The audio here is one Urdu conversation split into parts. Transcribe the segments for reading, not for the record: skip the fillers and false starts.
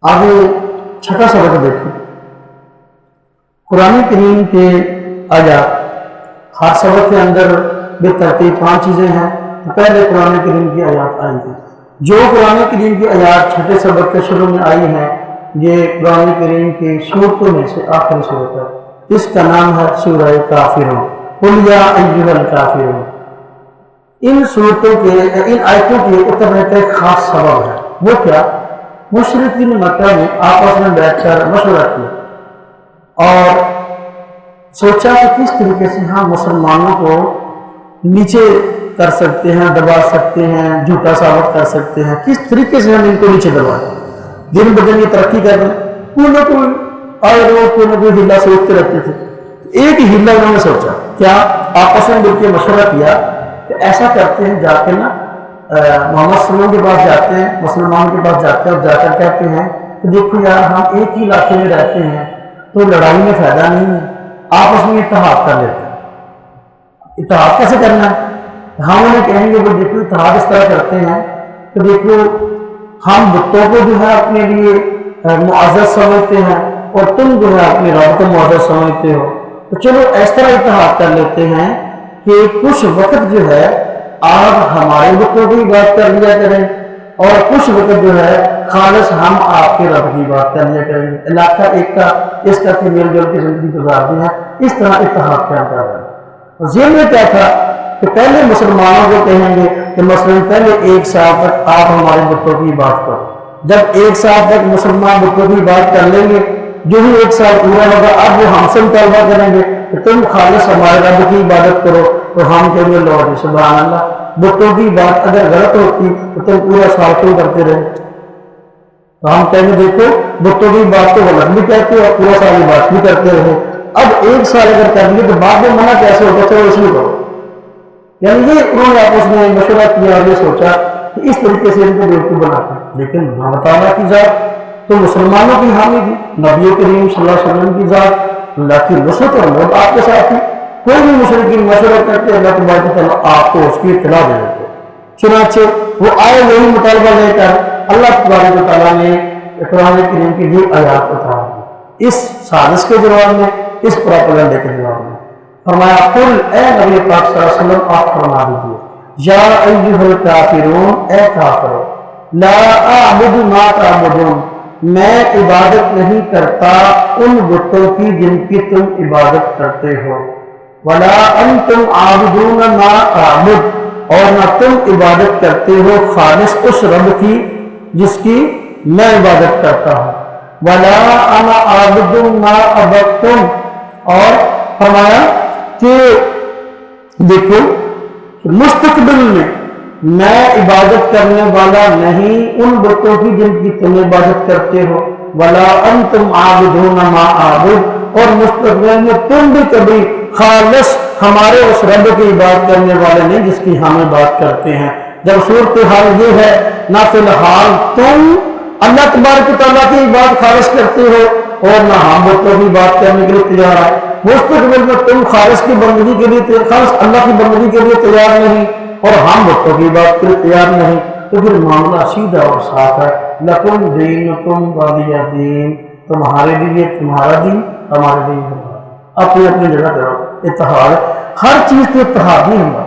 آگے چھٹا سبق دیکھیں۔ قرآن کریم کے آیات، ہر سبق کے اندر بے ترتیب 5 چیزیں ہیں۔ پہلے قرآن کریم کی آیات آئی ہیں۔ جو قرآن کریم کی آیات چھٹے سبق کے شروع میں آئی ہیں، یہ قرآن کریم کی سورتوں میں سے آخری سورت ہے۔ اس کا نام ہے سورہ کافرون، قل یا ایھا الکافرون۔ ان صورتوں کے ان آیتوں کے اترنے کا ایک خاص سبب ہے۔ وہ کیا؟ مشرکین مکہ نے آپس میں بیٹھ کر مشورہ کیا اور سوچا کہ کس طریقے سے ہم مسلمانوں کو نیچے کر سکتے ہیں، دبا سکتے ہیں، جھوٹا ثابت کر سکتے ہیں، کس طریقے سے ہم ان کو نیچے دبائیں۔ دن بدن یہ ترقی کر رہے ہیں، کوئی نہ کوئی ہیلا سوچتے رہتے تھے۔ ایک ہی ہیلا انہوں نے سوچا، کیا؟ آپس میں مل کے مشورہ کیا کہ ایسا کرتے ہیں، جا کے نا محمد صلی اللہ علیہ وسلم کے پاس جاتے ہیں، مسلمان کے پاس جاتے ہیں اور جا کر کہتے ہیں کہ دیکھو یار، ہم ایک ہی علاقے میں رہتے ہیں تو لڑائی میں فائدہ نہیں ہے، آپس میں اتحاد کر لیتے ہیں۔ اتحاد کیسے کرنا ہے؟ ہم انہیں کہیں گے کہ دیکھو اتحاد اس طرح کرتے ہیں کہ دیکھو ہم بتوں کو جو ہے اپنے لیے معزز سمجھتے ہیں اور تم جو ہے اپنے رب کو معزز سمجھتے ہو، تو چلو اس طرح اتحاد کر لیتے ہیں کہ کچھ وقت جو ہے آپ ہمارے بتوں کی بات کر لیا کریں اور کچھ وقت جو ہے خالص ہم آپ کے رب کی بات کر لیا کریں گے، علاقہ ایک کا اس کا کہ مل جل کی زندگی گزارتے ہیں۔ اس طرح اتحاد کیا کر رہا ہے۔ ذہن میں کیا تھا کہ پہلے مسلمانوں کو کہیں گے کہ مثلاً پہلے 1 سال تک آپ ہمارے بتوں کی بات کرو۔ جب 1 سال تک مسلمان بتوں کی بات کر لیں گے، جو ہی 1 سال پورا ہوگا اب وہ ہم سے مطالبہ کریں گے کہ تم خالص ہمارے رب کی عبادت کرو، تو ہم کہیں گے لو سبحان اللہ، بتوں کی بات اگر غلط ہوتی تو تم پورا سال کیوں کرتے رہے؟ تو ہم کہیں گے دیکھو بتوں کی بات تو غلط بھی کہتے ہو اور پورا سال بات بھی کرتے رہے۔ اب 1 سال اگر کر لیے تو بعد میں منع کیسے ہوگا؟ چلو اس میں کرو۔ یعنی یہ انہوں نے آپس میں مشورہ کیا اور یہ سوچا کہ اس طریقے سے ان کو بیوقوف بناتے ہیں۔ لیکن اللہ تعالیٰ کی ذات تو مسلمانوں کی حامی تھی، نبی کریم صلی اللہ علیہ وسلم کی ذات، اللہ کی نصرت اور مدد آپ کے ساتھ تھی۔ کوئی بھی مشرکین مشورہ کرتے اللہ تبارک و تعالیٰ آپ کو اس کی اطلاع دے دیتے۔ چنانچہ وہ آئے وہی مطالبہ لے کر اللہ تبارک و تعالیٰ نے قرآن کریم کی یہ آیات اتار دی، اس سازش کے جواب میں، اس پروپیگنڈے کے جواب میں۔ فرمایا قل، اے نبی پاک صلی اللہ علیہ وسلم آپ فرما دیجیے، یا ایھا الکافرون، اے کافرو، لا اعبد ما تعبدون، میں عبادت نہیں کرتا ان بتوں کی جن کی تم عبادت کرتے ہو، ولا انتم عابدون ما اعبد، اور نہ تم عبادت کرتے ہو خالص اس رب کی جس کی میں عبادت کرتا ہوں، ولا انا عابد ما عبدتم، اور فرمایا کہ دیکھو مستقبل میں عبادت کرنے والا نہیں ان بتوں کی جن کی تم عبادت کرتے ہو، ولا انتم عابدون ما اعبد، اور مستقبل میں تم بھی کبھی خالص ہمارے اس رب کی عبادت کرنے والے نہیں جس کی ہم بات کرتے ہیں۔ جب صورتحال یہ ہے، نہ فی الحال تم اللہ تبارک و تعالیٰ کی عبادت خالص کرتے ہو اور نہ ہم بتوں کی بات کرنے کے لیے تیار ہے، مستقبل میں تم خالص کی بندگی کے لیے، خالص اللہ کی بندگی کے لیے تیار نہیں اور ہم بتوں کی بات کے لیے تیار نہیں، تو پھر معاملہ سیدھا اور صاف ہے، لکم دینکم ولی دین، تمہارے لیے تمہارا دین، ہمارے لیے ہمارا دین، اپنی اپنی جگہ پر اتحاد۔ ہر چیز پہ اتحاد نہیں ہوگا۔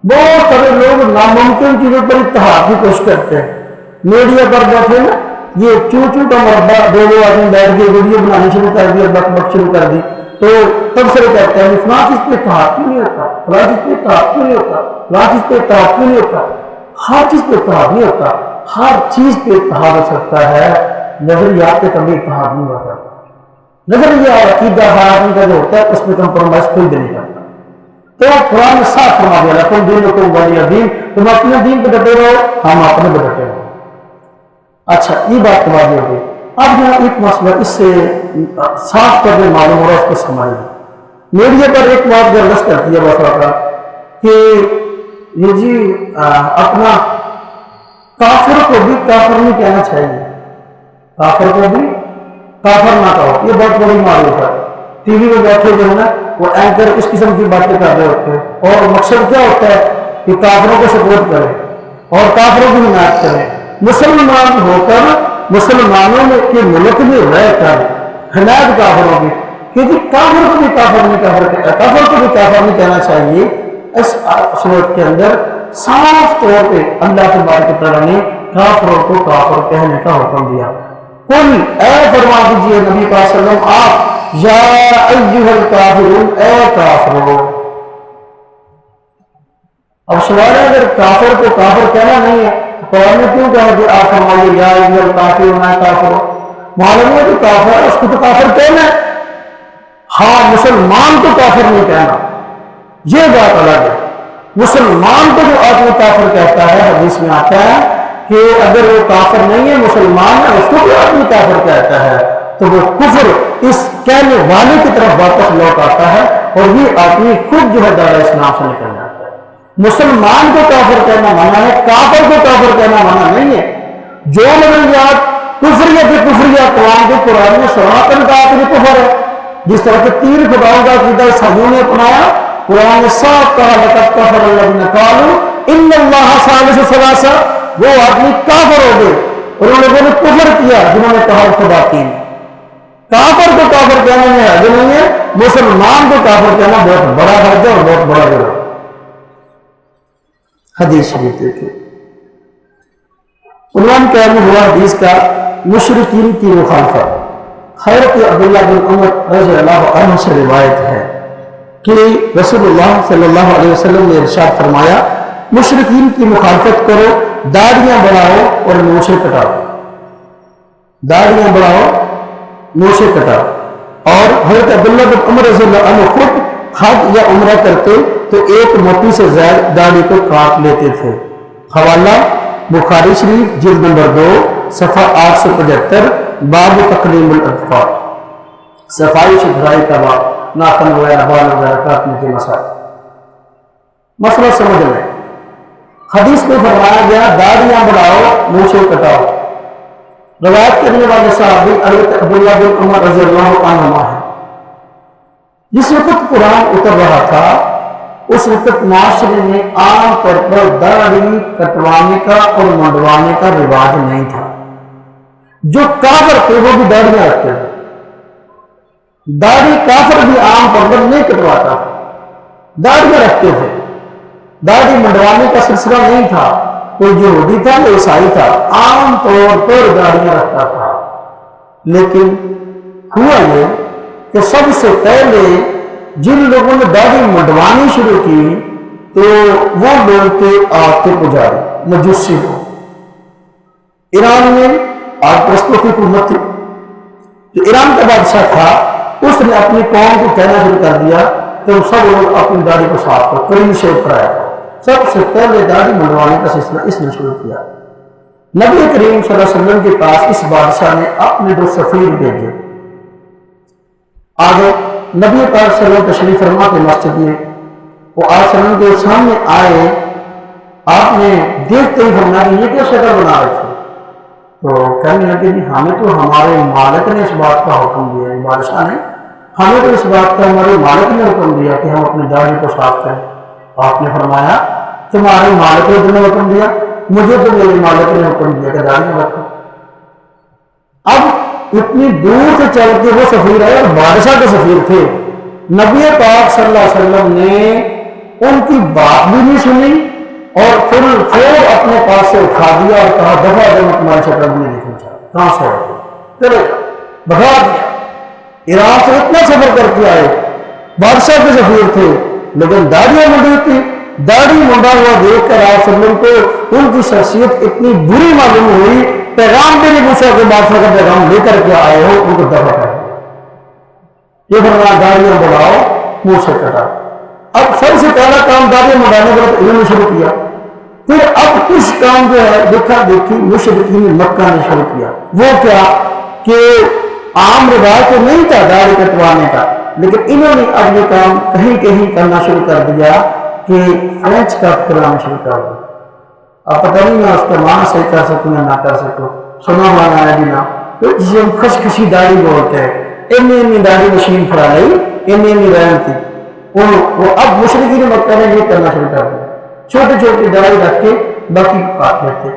بہت سارے لوگ ناممکن چیزوں پر اتحاد کی کوشش کرتے ہیں۔ میڈیا پر بیٹھے نا، یہ چوں چوں کا مربع 2 آدمی بیٹھ کے ویڈیو بنانی شروع کر دی اور بک بک شروع کر دی، تو تب سے کہتے ہیں فلاں چیز پہ اتحاد کیوں نہیں ہوتا، فلاں چیز پہ اتحاد کیوں نہیں ہوتا، فلاں چیز پہ اتحاد کیوں نہیں ہوتا۔ ہر چیز پہ اتحاد نہیں ہوتا، ہر چیز پہ اتحاد ہو سکتا ہے، نظریات پہ کبھی اتحاد نہیں ہوتا۔ نظریہ اور عقیدہ حیات کا جو ہوتا ہے اس میں کمپرومائز کوئی بھی نہیں کرتا۔ تو قرآن نے صاف فرما دیا، لکم دینکم ولی دین، تم اپنے دین پہ ڈٹے رہو، ہم اپنے پہ ڈٹے رہو۔ اچھا، یہ بات واضح ہو گئی۔ اب یہاں ایک مسئلہ اس سے صاف کر کے معلوم ہو رہا ہے، اس کو سمجھیے۔ میڈیا پر ایک بات گردش کرتی ہے بس وقت کہ یہ جی اپنا کافر کو بھی کافر نہیں کہنا چاہیے، کافر کو بھی کافر نہ کہو، یہ بہت بڑی معلوم ہے۔ ٹی وی میں بیٹھے جو ہے نا وہ اینکر اس قسم کی باتیں کر رہے ہوتے ہیں اور مقصد کیا ہوتا ہے کہ کافروں کو سپورٹ کرے اور کافروں کی حمایت کرے۔ مسلمان ہو کر مسلمانوں میں کے ملک میں رہ کر حمایت کافروں کی، کیونکہ کافر کو بھی کافر نہیں کہنا چاہیے۔ اس صورت کے اندر صاف طور پہ اللہ تبارک تعالیٰ نے کافروں کو کافر کہنے کا حکم دیا۔ قل اے فرما دیجیے نبی پاک صلی اللہ علیہ وسلم آپ، یا ایھا الکافرون اے کافروں۔ اب سوال ہے اگر کافر کو کافر کہنا نہیں ہے تو قرآن نے کیوں کہا کہ آپ فرمائیے یا ایھا الکافرون اے کافروں؟ معلوم ہے کہ کافر ہے، اس کو تو کافر کہنا ہے، ہاں مسلمان کو کافر نہیں کہنا، یہ بات الگ ہے۔ مسلمان کو جو آدمی کافر کہتا ہے، حدیث میں آتا ہے کہ اگر وہ کافر نہیں ہے مسلمان ہے، اس کو بھی آدمی کافر کہتا ہے تو وہ کفر اس کہنے والے کی طرف واپس لوٹ آتا ہے اور یہ آدمی خود جو ہے دائرہ اسلام سے نکل جاتا ہے۔ مسلمان کو کافر کہنا منع ہے، کافر کو کافر کہنا منع نہیں ہے۔ جو نظریات کفریہ قرآن میں سراحتاً کہا کہ کفر ہے، جس طرح کہ تین خداؤں کا عقیدہ عیسائیوں نے اپنایا، قرآن نے صاف کہا لقد کفر الذین قالوا ان اللہ ثالث ثلاثہ، وہ آدمی کافر ہو گئے اور ان لوگوں نے کفر کیا جنہوں نے کہا خدا تین۔ کافر کو کافر کہنے میں حرج نہیں ہے، مسلمان کو کافر کہنا بہت بڑا حرج ہے اور بہت بڑا جرم۔ حدیث شریف دیکھیں، عنوان کیا ہوا حدیث کا، مشرکین کی مخالفت۔ حضرت عبداللہ بن عمر رضی اللہ عنہ سے روایت ہے کہ رسول اللہ صلی اللہ علیہ وسلم نے ارشاد فرمایا مشرکین کی مخالفت کرو، داڑیاں بڑھاؤ اور مونچھیں کٹاؤ، داڑیاں بڑھاؤ مونچھیں کٹاؤ۔ اور حضرت عبداللہ بن عمر رضی اللہ عنہ خود حج یا عمرہ کرتے تو ایک موٹی سے زائد داڑھی کو کاٹ لیتے تھے۔ حوالہ بخاری شریف جلد نمبر 2 صفحہ 875، باب تقلیم الاظفار، صفائی ستھرائی کا باب، ناخن وغیرہ بال وغیرہ کاٹنے کے مسائل۔ مسئلہ سمجھ لیں، حدیث میں فرمایا گیا داڑیاں بڑھاؤ مونچھیں کٹاؤ۔ روایت کرنے والے صحابی حضرت عبداللہ بن عمر رضی اللہ عنہما ہے۔ جس وقت قرآن اتر رہا تھا اس وقت معاشرے میں عام طور پر داڑھی کٹوانے کا اور منڈوانے کا رواج نہیں تھا۔ جو کافر تھے وہ بھی داڑیاں رکھتے تھے، داڑھی کافر بھی عام طور پر نہیں کٹواتا تھا، داڑیاں رکھتے تھے، داڑھی منڈوانے کا سلسلہ نہیں تھا۔ کوئی یہودی تھا یا عیسائی تھا، عام طور پر داڑیاں رکھتا تھا۔ لیکن ہوا یہ کہ سب سے پہلے جن لوگوں نے داڑھی منڈوانی شروع کی تو وہ لوگ تھے آگ کے پجاری، مجوسی لوگ۔ ایران میں آگ پرستوں کی حکومت تھی، جو ایران کا بادشاہ تھا اس نے اپنی قوم کو کہنا شروع کر دیا تو سب لوگ اپنی داڑھی کو صاف کرو، کریم شیو کرایا۔ سب سے پہلے داڑھی منڈوانے کا سلسلہ اس نے شروع کیا۔ نبی کریم صلی اللہ علیہ وسلم کے پاس اس بادشاہ نے اپنے 2 سفیر بھیجے۔ آگے نبی پاک صلی اللہ علیہ وسلم تشریف فرما کے مسجد میں وہ آپ صلی اللہ علیہ وسلم کے سامنے آئے، آپ نے دیکھتے ہی فرمایا کہ یہ کیا شکل بنا رہے تھے؟ تو کہنے لگے کہ ہمیں تو ہمارے مالک نے اس بات کا حکم دیا ہے، بادشاہ نے ہمیں تو اس بات کا ہمارے مالک نے حکم دیا کہ ہم اپنی داڑھی کو صاف کریں۔ آپ نے فرمایا تمہارے مالک نے تمہیں حکم دیا، مجھے تو میرے مالک نے حکم دیا کہ داڑھی رکھو۔ اب اتنی دور سے چل کے وہ سفیر آئے اور بادشاہ کے سفیر تھے، نبی پاک صلی اللہ علیہ وسلم نے ان کی بات بھی نہیں سنی اور پھر اپنے پاس سے اٹھا دیا اور کہا دفعہ میں تمہاری شکل بھی نہیں دیکھنا چاہتا، کہاں سے آئے چلے بھگا دیا۔ ایران سے اتنا سفر کر کے آئے، بادشاہ کے سفیر تھے لیکن داڑیاں منڈی تھی، داڑھی منڈا ہوا دیکھ کر آپ وسلم کو ان کی شخصیت اتنی بری معلوم ہوئی، پیغام بھی نہیں پوچھا کہ بادشاہ کا پیغام لے کر کے آئے ہو، ان کو دفع کر دیا۔ یہ فرمایا داڑیاں بڑھاؤ منہ سے کٹاؤ۔ اب سب سے پہلا کام داڑیاں منڈانے کا انہوں نے شروع کیا، پھر اب کچھ کام جو ہے دیکھا دیکھی مشرکین مکہ نے شروع کیا۔ وہ کیا کہ عام رواج تو نہیں تھا داڑھی کٹوانے کا، لیکن انہوں نے اب یہ کام کہیں کہیں کرنا شروع کر دیا کہ فرینچ کٹ کرانا شروع کر دیا۔ اب پتہ نہیں میں اس کا معنی صحیح کر سکوں یا نہ کر سکوں، سنا مانا ہے بھی نہ، جسے ہم خشخشی داڑھی بولتے ہیں، انی داڑھی مشین پھڑا لی، انی رہن تھی۔ وہ اب مشرکین مکہ نے یہ کرنا شروع کر دیا، چھوٹی چھوٹی داڑھی رکھ کے باقی کاٹ لیتے۔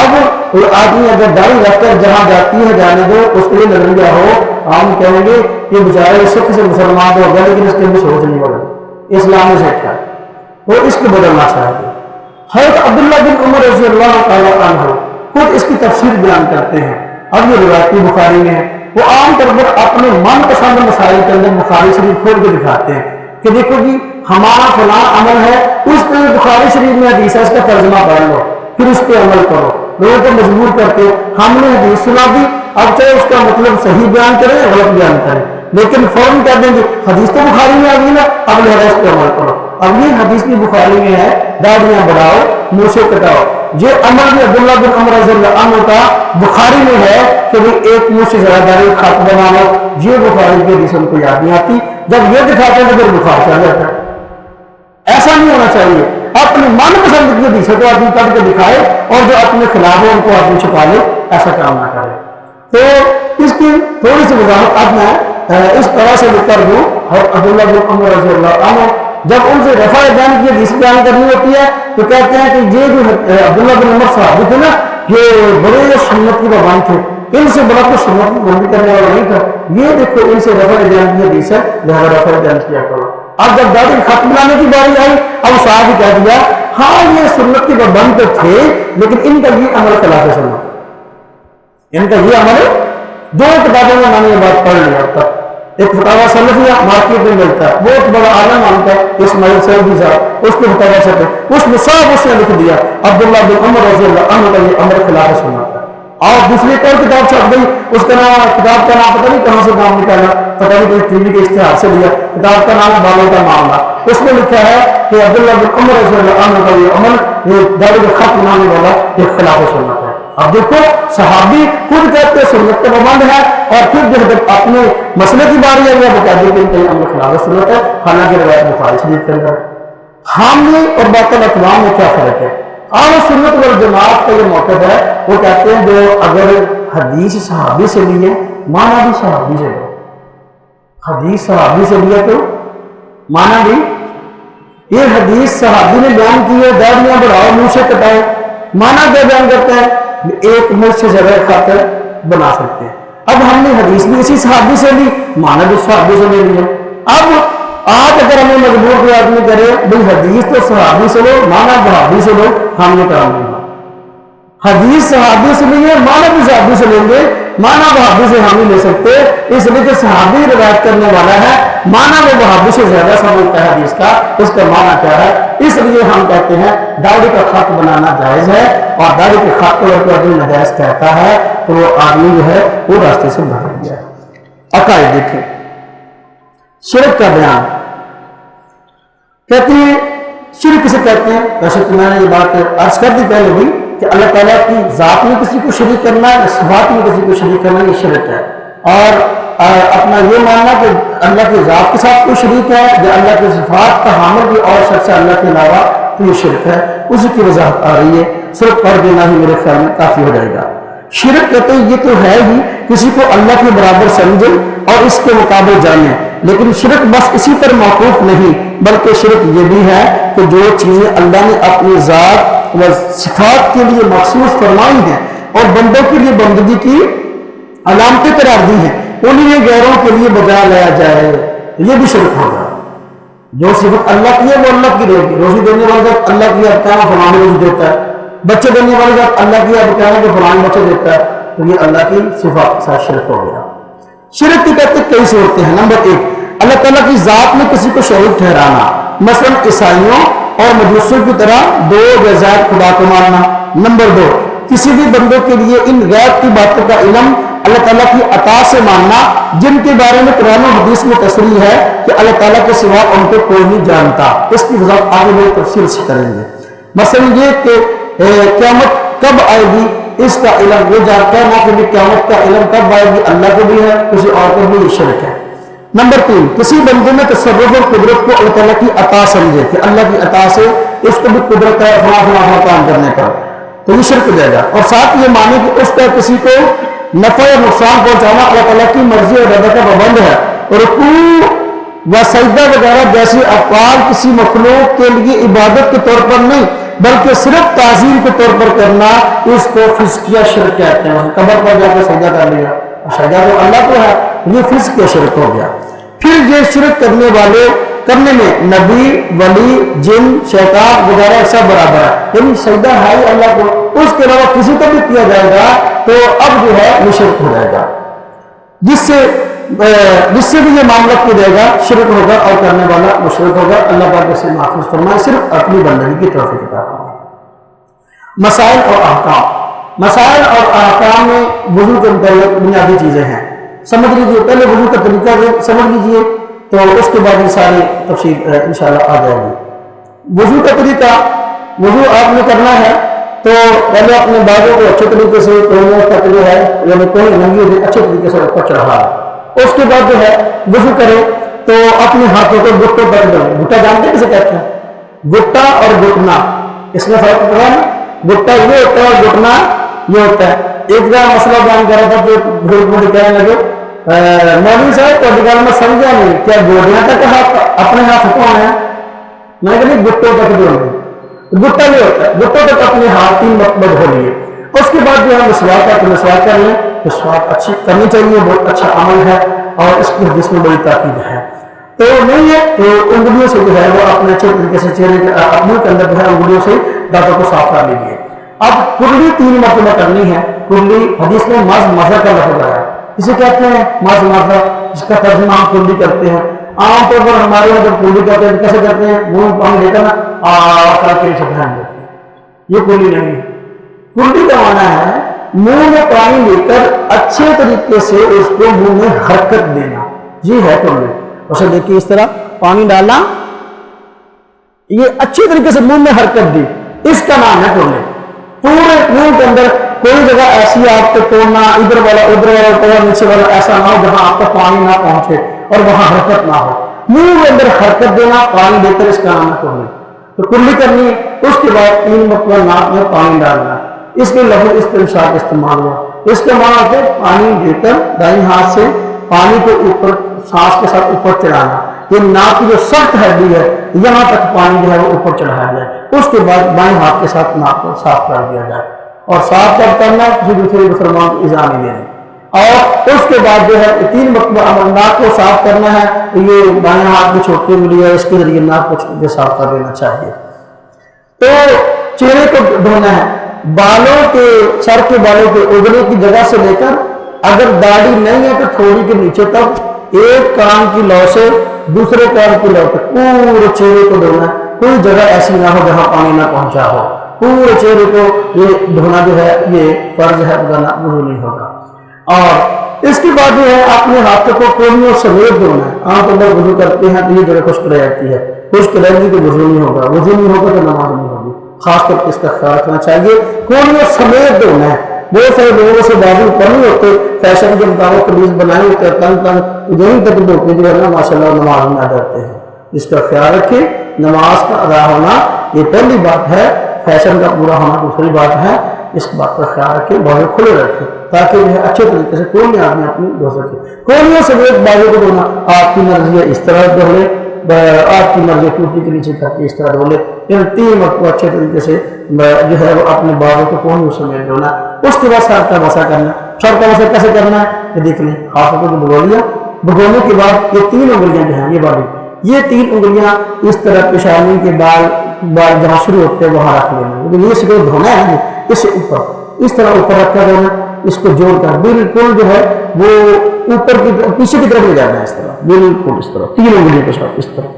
اب آدمی اگر داڑھی رکھ کر جہاں جاتی ہے جانے دو، اس کے لیے نظریہ ہو، ہم کہیں گے کہ بیچارے سکھ سے مسلمان ہو گیا لیکن اس کے بھی سوچ نہیں بدلی، اسلام میں سیکھا وہ اس کو بدلنا چاہیے۔ حضرت عبداللہ بن عمر رضی اللہ تعالیٰ عنہ خود اس کی تفسیر بیان کرتے ہیں، اب یہ روایتی بخاری میں ہے، وہ عام طور پر اپنے من پسند مسائل کے اندر بخاری شریف کھول کے دکھاتے ہیں کہ دیکھو جی ہمارا فلاں عمل ہے، اس پہ بخاری شریف میں حدیث ہے، اس کا ترجمہ پڑھ لو پھر اس پہ عمل کرو۔ لوگوں کو مجبور کرتے ہم نے حدیث سنا دی، اب چاہے اس کا مطلب صحیح بیان کریں یا غلط بیان کریں، لیکن فوراً کہہ دیں گے حدیث تو بخاری میں آ گئی نا، اب لہذا اس پہ عمل کرو۔ اب یہ حدیث کی بخاری میں ہے داڑیاں بڑھاؤ منہ سے کٹاؤ، یہ عمل بھی عبداللہ بن عمر رضی اللہ عنہ کا بخاری میں ہے کہ ایک منہ سے زیادہ داڑھی خط بنا لو، یہ بخاری کی حدیث ان کو یاد نہیں آتی، جب یہ دکھاتے ہیں تو پھر بخار چل جاتا ہے۔ ایسا نہیں ہونا چاہیے، اپنی من پسند کی حدیثوں کو آدمی پڑھ کے دکھائے اور جو اپنے خلاف ہے ان کو آدمی چھپا لے، ایسا کام نہ کرے۔ تو اس کی تھوڑی سی وضاحت اب میں اس طرح سے لکھ کر دوں، اور عبداللہ بن عمر رضی اللہ عنہ جب ان سے رفع دین کی حدیث بیان کرنی ہوتی ہے تو کہتے ہیں کہ یہ جو عبداللہ بن عمر صحابی تھے نا، یہ بڑے سنت کی پابند تھے، ان سے بڑا کوئی سنت کی پابندی کرنے والا نہیں تھا، یہ دیکھو ان سے رفع دین کی حدیث ہے لہذا رفع دین کیا کرو۔ اب جب داڑھی خط بنانے کی باری آئی، اب صاحب ہی کہہ دیا ہاں یہ سنت کی پابند تو تھے لیکن ان کا یہ عمل خلاف سنت، ان کا یہ عمل، دو کتابوں میں میں نے یہ بات پڑھ لیا اب تک، ایک فتاویٰ سلفیہ مارکیٹ میں ملتا ہے، بہت بڑا عالم مانتا ہے اسماعیل سلفی صاحب، اس کے فتاویٰ چھپے، اس میں صاحب اس نے لکھ دیا عبداللہ بن عمر رضی اللہ عنہ کا یہ عمل خلاف سنت ہے۔ اور دوسری ایک اور کتاب چھپ گئی، اس کا نام، کتاب کا نام پتہ نہیں کہاں سے نام نکالا، پتہ نہیں کوئی ٹی وی کے اشتہار سے لیا، کتاب کا نام بالوں کا معاملہ، اس میں لکھا ہے کہ عبداللہ بن عمر رضی اللہ عنہ کا یہ عمل، یہ داڑھی کا خط بنانے والا یہ خلاف سنت ہے۔ اب دیکھو صحابی خود کہتے سنت کا پابند ہے، اور پھر جب اپنے مسئلے کی باری ہے وہ کہتے ہیں کہ عمل خلاف سنت ہے، حالانکہ روایت بخاری شریف کے اندر۔ حاملی اور باطل اقوام میں کیا فرق ہے؟ اہل سنت والجماعت کا یہ موقف ہے، وہ کہتے ہیں جو اگر حدیث صحابی سے لی ہے مانا بھی صحابی سے لو، حدیث صحابی سے لیا تو مانا بھی، یہ حدیث صحابی نے بیان کی ہے داڑیاں بڑھاؤ منہ سے کٹاؤ، مانا کیا بیان کرتا ہے ایک منہ سے زیادہ خاطر بنا سکتے ہیں۔ اب ہم نے حدیث بھی اسی صحابی سے لی، مانا بھی صحابی سے لے لیا، اب آج اگر ہمیں مجبور کوئی آدمی کرے بھائی حدیث تو صحابی سے لو مانا صحابی سے لو، ہم نے کام نہیں، حدیث صحابی سے لیے مانا بھی صحابی سے لیں گے، مانا وہابی سے ہم نہیں لے سکتے، اس لیے کہ صحابی روایت کرنے والا ہے، مانا وہ وہابی سے زیادہ سمجھتا ہے حدیث کا، اس کا مانا کیا ہے، اس لیے ہم کہتے ہیں داڑھی کا خط بنانا جائز ہے، اور داڑھی کے خط کو اگر کوئی نجائز کہتا ہے تو وہ آدمی جو ہے وہ راستے سے بھٹک گیا۔ عقائد دیکھیں، شرک کا بیان کہتے ہیں، شرک سے کہتے ہیں، ویسے تو میں نے یہ بات عرض کر دی پہلے بھی کہ اللہ تعالیٰ کی ذات میں کسی کو شریک کرنا ہے، صفات میں کسی کو شریک کرنا یہ شرک ہے، اور اپنا یہ ماننا کہ اللہ کی ذات کے ساتھ کوئی شریک ہے یا اللہ کی صفات کا حامل بھی اور شخص ہے اللہ کے علاوہ تو یہ شرک ہے، اسی کی وضاحت آ رہی ہے، صرف پڑھ دینا ہی میرے خیال میں کافی ہو جائے گا۔ شرک کہتے ہیں یہ تو ہے ہی کسی کو اللہ کے برابر سمجھے اور اس کے مقابل جانے، لیکن شرک بس اسی پر موقوف نہیں بلکہ شرک یہ بھی ہے کہ جو چیزیں اللہ نے اپنی ذات و صفات کے لیے مخصوص فرمائی ہیں اور بندوں کے لیے بندگی کی علامتیں قرار دی ہیں انہیں غیروں کے لیے بجا لایا جائے، یہ بھی شرک ہوگا۔ جو صفت اللہ کی ہے وہ اللہ کی رہے گی، روزی دینے والا ذات اللہ کی ہے، کیا فلاں روزی دیتا ہے، بچے دینے والا ذات اللہ کی ہے، کیا ہے کہ فلاں بچے دیتا ہے، تو یہ اللہ کی صفات کے ساتھ شرک ہو گیا۔ شرک کی کہتے کئی صورتیں ہیں۔ نمبر ایک، اللہ تعالیٰ کی ذات میں کسی کو شریک ٹھہرانا، مثلا عیسائیوں اور مجوسیوں کی طرح دو یا زائد خدا کو ماننا۔ نمبر دو، کسی بھی بندوں کے لیے ان غیب کی باتوں کا علم اللہ تعالیٰ کی عطا سے ماننا جن کے بارے میں قرآن و حدیث میں تصریح ہے کہ اللہ تعالیٰ کے سوا ان کو کوئی نہیں جانتا، اس کی وضاحت آگے میں تفصیل سے کریں گے۔ مثلا یہ کہ قیامت کب آئے گی اس کا علم، یہ جانتا ہے نہ کہ قیامت کا علم کب آئے گی اللہ کو بھی ہے کسی اور کو بھی، یہ شرک ہے۔ نمبر تین، کسی بندے میں تصرف اور قدرت کو اللہ تعالیٰ کی عطا سمجھے کہ اللہ کی عطا سے اس کو بھی قدرت ہے فلاں کام کرنے کا، تو یہ شرک ہو جائے گا۔ اور ساتھ یہ مانے کہ اس کا کسی کو نفع اور نقصان پہنچانا اللہ تعالیٰ کی مرضی اور ارادہ کا پابند ہے، اور رکوع و سجدہ وغیرہ جیسے افعال کسی مخلوق کے لیے عبادت کے طور پر نہیں بلکہ صرف تعظیم کے طور پر کرنا اس کو فسقیہ شرک کہتے ہیں. قبر پر جا کے سجدہ کر لیا، سجدہ تو اللہ کو ہے، یہ فسقیہ شرک ہو گیا. پھر یہ شرک کرنے میں نبی، ولی، جن، شیطان وغیرہ سب برابر ہے. یعنی سجدہ ہے ہی اللہ کو، اس کے علاوہ کسی کو بھی کیا جائے گا تو اب جو ہے یہ شرک ہو جائے گا، جس سے بھی یہ معاملہ کیا جائے گا شرک ہوگا اور کرنے والا مشرک ہوگا. اللہ پاک سے محفوظ فرمائے، صرف اپنی بندگی کی توفیق عطا فرمائے. مسائل اور احکام میں وضو کے متعلق بنیادی چیزیں ہیں، سمجھ لیجیے. پہلے وضو کا طریقہ سمجھ لیجیے تو اس کے بعد یہ ساری تفصیل انشاءاللہ آ جائے گی. وضو کا طریقہ، وضو آپ نے کرنا ہے تو پہلے اپنے بالوں کو اچھے طریقے سے تک جو ہے یعنی کوئی ننگی اچھے طریقے سے اوپر چڑھا. اس کے بعد جو ہے وضو کرے تو اپنے ہاتھوں کو گھٹوں پر دیں. گھٹا جانتے ہیں کسے کہتے ہیں؟ گھٹا اور گھٹنا، اس میں فرق پڑا ہے. گھٹا یہ ہوتا ہے اور گھٹنا یہ ہوتا ہے. ایک جگہ مسئلہ بیان کر رہا تھا کہ بزرگ کہنے لگے مولوی صاحب تو ادھکار میں سمجھا نہیں، کیا گوڑیاں تک اپنے ہاتھ کون ہے؟ میں کہ نہیں، گھٹوں تک جو ہے گھٹا نہیں ہوتا ہے. گھٹوں تک اپنے ہاتھ 3 مرتبہ دھو لیے. اس کے بعد جو ہے مسواک ہے تو مسواک کر لیں. مسواک اچھی کرنی چاہیے، بہت اچھا عمل ہے اور اس کی حدیث میں بڑی تاکید ہے. تو نہیں ہے تو انگلیوں سے جو ہے وہ اپنے اچھے طریقے سے چہرے کے منہ کے اندر جو ہے انگلیوں سے دانتوں کو صاف کر لیجیے. اب کرلی 3 مرتبہ کرنی ہے. کرلی حدیث میں مزہ کا لفظ ہے، اسے کہتے ہیں مزہ، اس کا ترجمہ ہم کرلی کرتے ہیں. عام طور پر ہمارے یہاں جب کرلی کرتے ہیں کیسے کرتے ہیں؟ منہ میں پانی لے کر کر کے اسے دھیان دیتے ہیں. یہ کرلی نہیں ہے. کرلی کا معنی ہے منہ میں پانی لے کر اچھے طریقے سے اس کو منہ میں حرکت دینا، یہ ہے کرلی. اسے دیکھیے اس طرح پانی ڈالنا، یہ اچھے طریقے سے منہ میں حرکت دی، اس کا نام ہے کرلی. پورے منہ کے اندر کوئی جگہ ایسی آپ کو توڑنا، ادھر والا ادھر والا اوپر نیچے والا ایسا نہ ہو جہاں آپ کو پانی نہ پہنچے اور وہاں حرکت نہ ہو. منہ کے اندر حرکت دینا، پانی دے کر، اس کا نام ہے کرلی. تو کرلی کرنی. اس کے بعد 3 مرتبہ ناک میں پانی ڈالنا. اس کے لفظ استنشاق استعمال ہوا. اس کے معنی ہے پانی دے کر دائیں ہاتھ سے پانی کو اوپر سانس کے ساتھ اوپر چڑھانا. یہ ناک کی جو سخت ہڈی ہے یہاں تک پانی جو ہے وہ اوپر چڑھایا جائے. اس کے بعد بائیں ہاتھ کے ساتھ ناک کو صاف کر دیا جائے. اور صاف کب کرنا ہے؟ کسی دوسرے مسلمان کو ایذا نہیں دینا. اور اس کے بعد جو ہے 3 مرتبہ ناک کو صاف کرنا ہے. یہ بائیں ہاتھ میں چھوٹی انگلی ہے، اس کے ذریعے ناک کو صاف کر دینا چاہیے. تو چہرے کو دھونا ہے. بالوں کے سر کے بالوں کے اگلے کی جگہ سے لے کر اگر داڑھی نہیں ہے تو تھوڑی کے نیچے تک ایک کان کی لو سے دوسرے کان کی لو تک پورے چہرے کو دھونا ہے. کوئی جگہ ایسی نہ ہو جہاں پانی نہ پہنچا ہو. پورے چہرے کو یہ دھونا جو ہے یہ فرض ہے، وضو نہیں ہوگا. اور اس کے بعد جو ہے اپنے ہاتھوں کو کونیوں سمیت دھونا ہے. عام طور پر وضو کرتے ہیں تو یہ جگہ خشک رہ جاتی ہے، خشک رہے گی تو وضو نہیں ہوگا، وضو نہیں ہوگا تو نماز نہیں ہوگی. خاص طور پر اس کا خیال رکھنا چاہیے. کونیوں سمیت دھونا ہے. بہت سارے لوگوں سے بازو پر نہیں ہوتے، فیشن کے مطابق قمیض بنائے ہوتے ہیں، تنگ یہیں تک دھوتے جو ہے نا ماشاء اللہ نماز میں آ جاتے ہیں. اس کا خیال رکھیں. نماز کا ادا ہونا یہ پہلی بات ہے، فیشن کا پورا ہونا دوسری بات ہے. اس بات کا خیال رکھیں، بازو کھلے رکھیں تاکہ جو ہے اچھے طریقے سے کوئی آدمی اپنی دھو سکے. کونیوں سے ایک بازو کو دھونا. آپ کی مرضی ہے اس طرح دھو لے، آپ کی مرضی ٹوٹی کے نیچے کر کے اس طرح دھو لے. ان 3 مرتبہ اچھے طریقے سے جو ہے وہ اپنے بازو کو کونیوں سمیت دھونا. اس کے بعد سر کا مسا کرنا. سر کا مسا کیسے کرنا ہے یہ دیکھ لیں. ہاتھوں کو بھگو لیا، بھگونے کے بعد یہ 3 انگلیاں جو ہیں یہ والی، یہ 3 انگلیاں اس طرح پیشانی کے بال جہاں شروع ہوتے ہیں وہاں رکھ لینا. یہ سے دھونا ہے اس سے اوپر، اس طرح اوپر رکھ کر دینا. اس کو جوڑ کر بالکل جو ہے وہ اوپر کی پیچھے کی طرف لے جانا ہے. اس طرح بالکل اس طرح 3 انگلیوں کے ساتھ اس طرح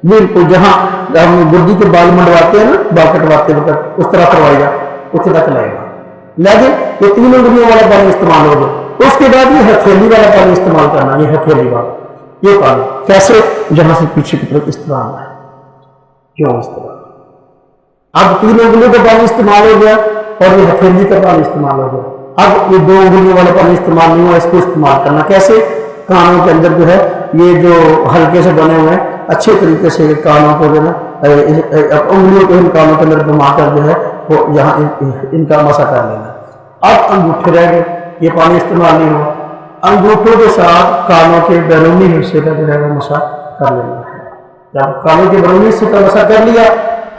بالکل جہاں ہم گردی کے بال منڈواتے ہیں نا، بال کٹواتے وقت اس طرح کروائی گا، اتنے تک لائے گا. لیکن یہ 3 انگلیوں والا پانی استعمال ہوگا. اس کے بعد یہ ہتھیلی والا پانی استعمال کرنا. یہ ہتھیلی والا یہ پانی کیسے؟ جہاں سے پیچھے کی طرف اس طرح آنا ہے، کیوں اس طرح. اب 3 انگلیوں کا پانی استعمال ہو گیا اور یہ ہتھیلی کا پانی استعمال ہو گیا. اب یہ 2 انگلیوں والا پانی استعمال نہیں ہوا. اس کو استعمال کرنا کیسے؟ کانوں کے اندر جو ہے یہ جو ہلکے سے بنے ہوئے ہیں اچھے طریقے سے کانوں کو جو ہے انگلیوں کو ان کانوں کے اندر گھما کر جو ہے وہ یہاں ان کا مسا کر لینا. اب انگوٹھے رہ گئے، یہ پانی استعمال نہیں ہوا. انگوٹھوں کے ساتھ کانوں کے بیرونی حصے کا جو ہے وہ مسا کر لینا ہے. جب کانوں کے بیرونی حصے کا مسا کر لیا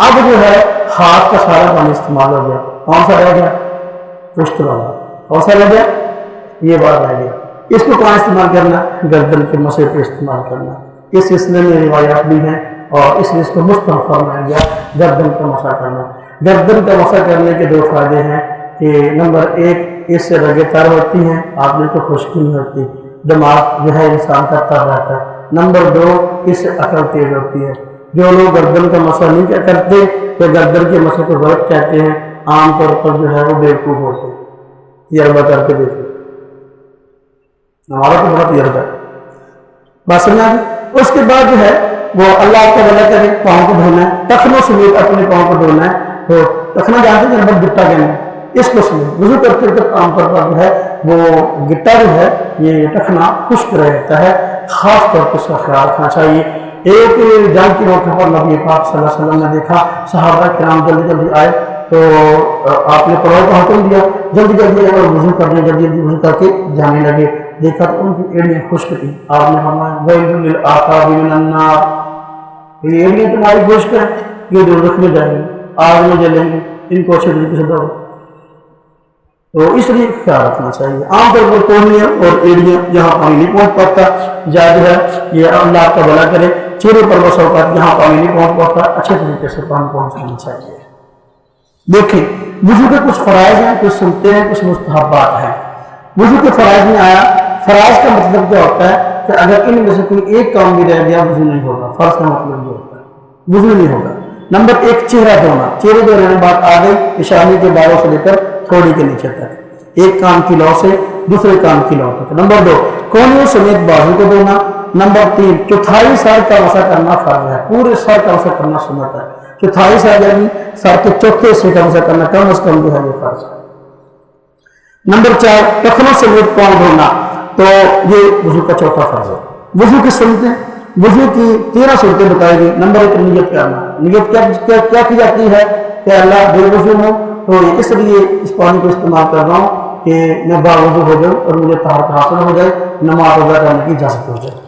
اب جو ہے ہاتھ کا سارا پانی استعمال ہو گیا، کون سا رہ گیا؟ پشت والا، کون سا رہ گیا؟ یہ بات رہ گیا۔ اس کو کہاں استعمال کرنا؟ گردن کے مسے پہ استعمال کرنا۔ اس سلسلے میں روایات بھی ہیں اور اس لیے اس کو مستحب فرمایا گیا گردن کا مسا کرنا۔ گردن کا مسا کرنے کے 2 فائدے ہیں کہ نمبر 1 اس سے رگیں تر ہوتی ہیں، آدمی کو خشکی نہیں ہوتی، دماغ جو ہے انسان کا تر رہتا ہے۔ نمبر 2 اس سے عقل تیز ہوتی ہے۔ جو لوگ گردن کا مسا نہیں کیا کرتے وہ گردن کے مسے کو غلط کہتے ہیں، عام طور پر جو ہے وہ بیوقوف ہوتے ہیں۔ تجربہ کر کے دیکھو، ہمارا تو بہت تجربہ ہے۔ بات سمجھا جی؟ اس کے بعد جو ہے وہ اللہ کا بھلا کرے پاؤں کو دھونا ہے، ٹخنوں سمیت اپنے پاؤں کو دھونا ہے۔ تو ٹخنا جانتے ہیں جب گٹا کہنا ہے، اس کو سمیت وضو کرتے وقت عام طور پر جو ہے وہ گٹا جو ہے یہ ٹخنا خشک رہتا ہے، خاص طور پر اس کا خیال رکھنا چاہیے۔ ایک جنگ کے موقع پر نبی پاک صلی اللہ علیہ وسلم نے دیکھا صحابہ کرام جلدی جلدی آئے تو آپ نے پڑھاؤ کا حکم دیا، جلدی جلدی اور وضو کرنے جلدی جلدی وضو کر کے جانے لگے۔ دیکھا تو ان کی ایڑیاں خشک تھیں، آپ نے فرمایا ویل للعقاب من النار، یہ ایڑیاں تمہاری خشک ہیں، یہ دوزخ میں جائیں گے، آگ میں جلیں گے، ان کو اچھے طریقے سے دھو۔ تو اس لیے خیال رکھنا چاہیے۔ عام طور پر کونیاں اور ایڑیاں جہاں پانی نہیں پہنچ پاتا جائز ہے، یہ اللہ کا بھلا کرے چہرے پر بس اوقات جہاں پانی نہیں پہنچ پاتا اچھے طریقے سے پانی پہنچانا چاہیے۔ دیکھیں وضو کے کچھ فرائض ہیں، کچھ سنتے ہیں، کچھ مستحبات ہیں۔ وضو کے فرائض میں آیا، فرائض کا مطلب کیا ہوتا ہے کہ اگر ان میں سے کوئی ایک کام بھی رہ گیا وضو نہیں ہوگا۔ فرض کا مطلب یہ ہوتا ہے وضو نہیں ہوگا۔ نمبر 1 چہرہ دھونا، چہرے دھونے کی بات آ گئی پیشانی کے بالوں سے لے کر تھوڑی کے نیچے تک، ایک کان کی لو سے دوسرے کان کی لو تک۔ نمبر 2 کونیوں سمیت بازو کو دھونا۔ نمبر 3 چوتھائی سر کا مسا کرنا فرض ہے، پورے سر کا مسا کرنا سنت ہے۔ چوتھائی سر یعنی سر کے چوتھے حصے کا مسا کرنا کم از کم جو ہے یہ فرض ہے۔ نمبر 4 ٹخنوں سمیت پاؤں دھونا، تو یہ وضو کا چوتھا فرض ہے۔ وضو کی سنتیں، وضو کی 13 سنتیں بتائی گئی۔ نمبر 1 نیت کرنا، نیت کیا کی جاتی ہے کہ اللہ بے وضو ہوں تو اس لیے اس پانی کو استعمال کر رہا ہوں کہ میں باوضو ہو جاؤں اور مجھے طہارت حاصل ہو جائے، نماز ادا کرنے کی اجازت ہو جائے۔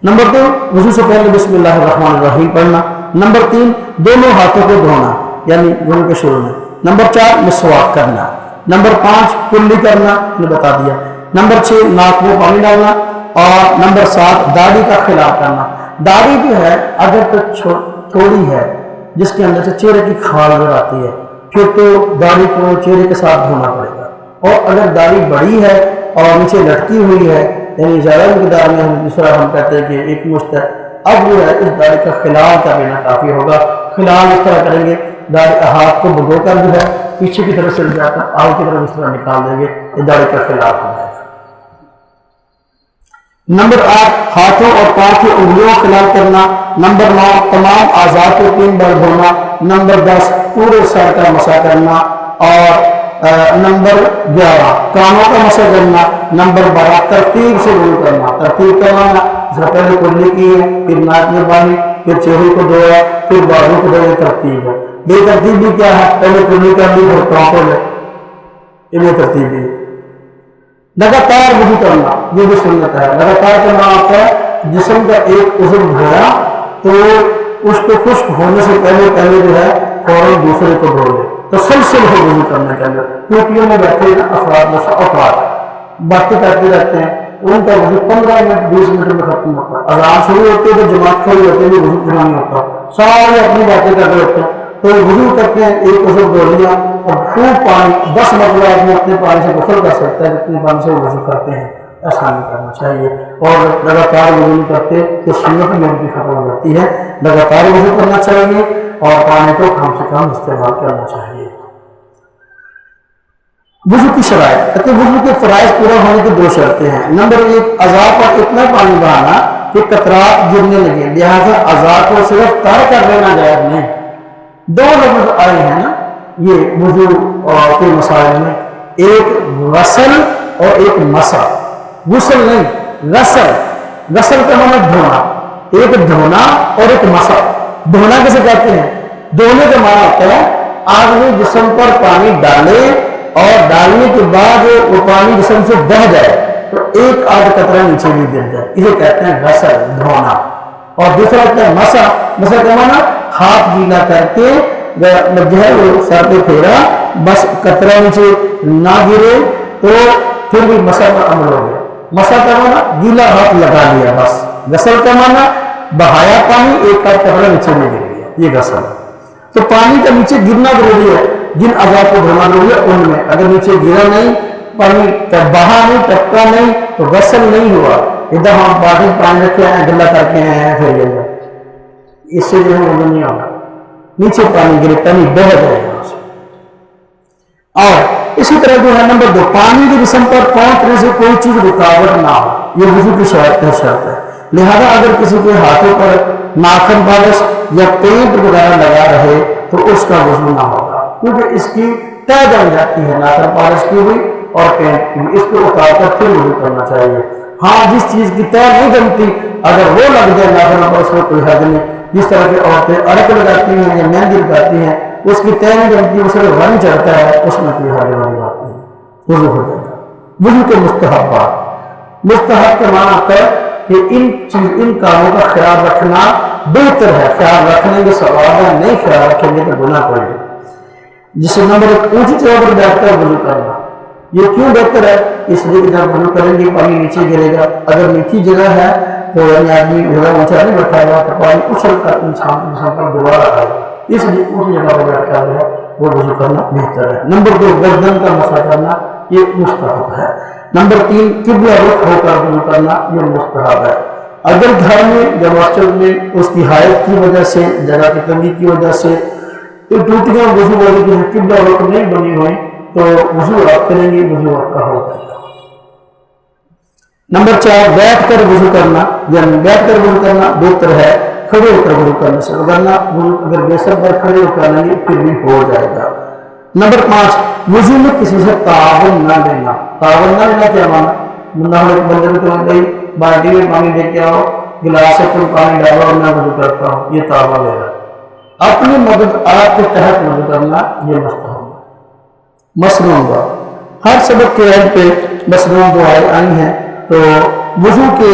نمبر 2 وضو سے پہلے بسم اللہ الرحمن الرحیم پڑھنا۔ نمبر 3 دونوں ہاتھوں کو دھونا یعنی وضو کے شروع میں۔ نمبر 4 مسواک کرنا۔ نمبر 5 کلی کرنا، نے بتا دیا۔ نمبر 6 ناک میں پانی ڈالنا، اور نمبر 7 داڑھی کا خلال کرنا۔ داڑھی جو ہے اگر تو تھوڑی ہے جس کے اندر سے چہرے کی کھال نظر آتی ہے پھر تو داڑھی کو چہرے کے ساتھ دھونا پڑے گا، اور اگر داڑھی بڑی ہے اور نیچے لٹکی ہوئی ہے یعنی زیادہ مقدار میں جس طرح ہم کہتے ہیں کہ ایک مشت ہے، اب جو ہے اس داڑھی کا خلال کر لینا کافی ہوگا۔ خلال اس طرح کریں گے، داڑھی ہاتھ کو بھگو کر جو ہے پیچھے کی طرف سے جا کر آگے کی طرف اس طرح نکال دیں گے، یہ داڑھی کا خلال ہو جائے گا۔ نمبر 8 ہاتھوں اور پاؤں کی انگلیوں کو خلال کرنا۔ نمبر 9 تمام اعضاء کو 3 بار دھونا۔ نمبر 10 پورے سر کا مسا کرنا، اور نمبر 11 کانوں کا مسا کرنا۔ نمبر 12 ترتیب سے وضو کرنا، ترتیب کرنا جس سے پہلے کلی کی ہے، پھر ناک میں پانی، پھر چہرے کو دھویا، پھر بازو کو دھویا، ترتیب ہے۔ بے ترتیب بھی کیا ہے؟ پہلے کلی کر لی پھر پاؤں کو لے، یہ بے ترتیب بھی ہے۔ لگاتار وضو کرنا یہ بھی سنت ہے۔ لگاتار کرنا ہوتا ہے جسم کا ایک عضو دھویا تو اس کو خشک ہونے سے پہلے جو ہے فوراً دوسرے کو دھو لے، تسلسل ہو وضو کرنے کے اندر۔ ٹوٹیوں میں بیٹھے افراد باتیں کرتے رہتے ہیں، ان کا وضو 15 منٹ 20 منٹ میں ختم ہوتا ہے۔ اذان شروع ہوتی ہے تو جماعت کھڑی ہوتی ہے، وضو پورا نہیں ہوتا، سارے اپنی باتیں کر رہے ہوتے ہیں، تو وضو کرتے ہیں، ایک عضو دھو لیا اور خوب پانی 10 مرتبہ آدمی اپنے پانی سے غسل کر سکتا ہے جتنے پانی سے وضو کرتے ہیں، ایسا نہیں کرنا چاہیے۔ اور لگاتار وضو نہیں کرتے تو سنت میں بھی ختم ہو جاتی ہے۔ لگاتار وضو کرنا چاہیے اور پانی کو کم سے کم استعمال کرنا چاہیے۔ وضو کی شرائط، وضو کے فرائض پورا ہونے کی 2 شرطیں ہیں۔ نمبر 1 اعضاء پر اتنا پانی بہانا کہ قطرات گرنے لگے، لہٰذا اعضاء کو صرف تر کر لینا جائز نہیں۔ 2 لفظ آئے ہیں نا یہ وضو کے مسائل میں، ایک غسل اور ایک مسح۔ غسل نہیں، غسل، غسل کا مطلب دھونا، ایک دھونا اور ایک مسح۔ دھونا کیسے کہتے ہیں؟ دھونے کا معنی ہوتا ہے آدمی جسم پر پانی ڈالے اور ڈالنے کے بعد وہ پانی جسم سے بہہ جائے تو ایک آدھ قطرہ نیچے بھی گر جائے، اسے کہتے ہیں غسل، دھونا۔ اور دوسرا ہوتا ہے مسح۔ مسح کا معنی ہاتھ گیلا کر کے جو ہے وہ سر پہ پھیرا، بس قطرہ نیچے نہ گرے تو پھر بھی مسح پر عمل ہو گیا۔ مسح کا مانا گیلا ہاتھ لگا لیا، بس غسل کا مانا بہایا پانی، ایک کا کپڑا نیچے میں گر گیا، یہ غسل۔ تو پانی کا نیچے گرنا ضروری ہے، جن اعضاء کو دھونا ضروری ہے ان میں، اگر نیچے گرا نہیں، پانی بہا نہیں، ٹپکا نہیں تو غسل نہیں ہوا۔ ادھر ہم باقی پانی رکھے ہیں، گلا کر کے ہیں پھر گیا، اس سے جو ہے وہ نہیں ہوگا، نیچے پانی گرے، پانی بہہ جائے گا۔ اور اسی طرح جو ہے نمبر 2، پانی کے جسم پر پہنچنے سے کوئی چیز رکاوٹ نہ ہو، یہ وضو کی شرط ہے۔ لہذا اگر کسی کے ہاتھوں پر ناخن پالش یا پینٹ وغیرہ لگا رہے تو اس کا وضو نہ ہوگا، کیونکہ اس کی طے جم جاتی ہے، ناخن پالش کی ہوئی اور پینٹ کی ہوئی، اس کو اتار کر پھر وضو کرنا چاہیے۔ ہاں جس چیز کی طے نہیں جمتی اگر وہ لگ جائے ناخن پر اس میں کوئی حد نہیں، جس طرح کی عورتیں ارک لگاتی ہیں یا مہندی لگاتی ہیں، اس کی طے نہیں جمتی، اس میں رنگ چڑھتا ہے، اس میں کوئی حد والی بات نہیں، وضو ہو جائے گا۔ وضو کے مستحبات، مستحب کا معنی ہوتا ہے کہ ان کاموں کا خیال رکھنا بہتر ہے، خیال رکھنے کے ثواب ہے، نہیں خیال رکھیں گے تو گناہ پڑے گا۔ جسے نمبر 1 اونچی جگہ پر بیٹھ کر وضو کرنا، یہ کیوں بہتر ہے؟ اس لیے کہ جب وضو کریں گے پانی نیچے گرے گا، اگر نیچی جگہ ہے تو یعنی آدمی جگہ اونچا نہیں بیٹھا گا تو پانی اچھل کر انسان کے جسم پر دوبارہ آئے گا، اس لیے اونچی جگہ پر بیٹھ کر ہے وہ وضو کرنا بہتر ہے۔ نمبر 2 گردن کا مسح کرنا، یہ مستحب ہے۔ نمبر 3 قبلہ رخ ہو کر وضو کرنا، یہ مستحب ہے۔ اگر گھر میں یا مسجد میں اس کی حائط کی وجہ سے، جگہ کی تنگی کی وجہ سے ٹوٹیاں وضو والی جو ہے قبلہ رخ نہیں بنی ہوئی تو وضو آپ کریں گے، وضو آپ کا ہو جائے گا۔ نمبر 4 بیٹھ کر وضو کرنا، یعنی بیٹھ کر وضو کرنا بہتر ہے کھڑے ہو کر وضو کرنے سے، ورنہ اگر بیسر پر کھڑے ہو کر لیں گے پھر بھی ہو جائے گا۔ نمبر 5 وضو میں کسی سے تعاون نہ لینا، تعاون نہ لینا کیا مانا؟ بندے کو بھائی بالٹی میں پانی لے کے آؤ، گلاس سے تم پانی ڈالو اور میں وضو کرتا ہوں، یہ تعاون لے رہا ہے۔ اپنی مدد آپ کے تحت وضو کرنا یہ مستحب ہے۔ مصنون دعا، ہر سبق کے اینڈ پہ مصنون دعائیں آئی ہیں، تو وضو کے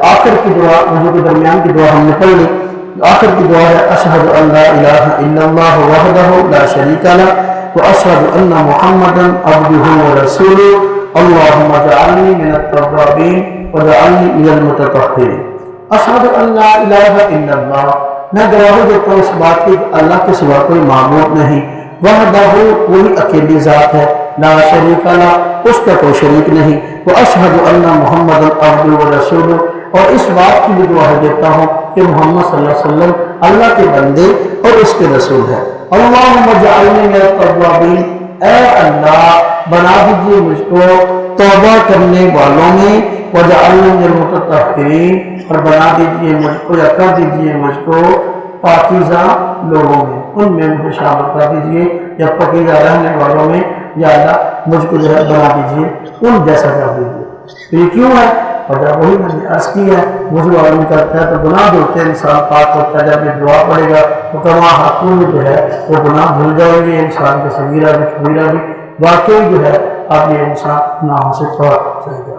آخر کی دعا، وضو کے درمیان کی دعا ہم نے پڑھ لی۔ آخر کی دعا ہے اشہد ان لا الہ الا اللہ وحدہ لا شریک لہ واشہد ان محمدا عبدہ ورسولہ اللہم اجعلنی من التوابین واجعلنی من المتطہرین۔ اشہد ان لا الہ الا اللہ، میں گواہی دیتا ہوں اس بات کی کہ اللہ کے سوا کوئی معبود نہیں، وحدہ وہی اکیلی ذات ہے، لا شریک لہ اس کا کوئی شریک نہیں، واشہد ان محمدا عبدہ ورسولہ، اور اس بات کی بھی گواہی دیتا ہوں کہ محمد صلی اللہ علیہ وسلم اللہ کے بندے اور اس کے رسول ہے۔ اللہم اجعلنی من التوابین، اے اللہ بنا دیجئے مجھ کو توبہ کرنے والوں میں، وجعلنی من المتطہرین، اور بنا دیجئے مجھ کو یا کر دیجئے مجھ کو پاکیزہ لوگوں میں، ان میں مجھے شامل کر دیجئے، یا پاکیزہ رہنے والوں میں، یا اللہ مجھ کو جو ہے بنا دیجئے ان جیسا کر دیجئے۔ تو یہ کیوں ہے؟ وجہ وہی میں نے عرض کی ہے، وضو آدمی کرتا ہے تو گناہ دھلتے ہیں، انسان پاک ہوتا ہے، جب یہ دعا پڑے گا تو تمام حقوق جو ہے وہ گناہ دھل جائیں گے، انسان کے صغیرہ بھی کبیرہ بھی، واقعی جو ہے اب یہ انسان گناہوں سے پاک ہو جائے گا۔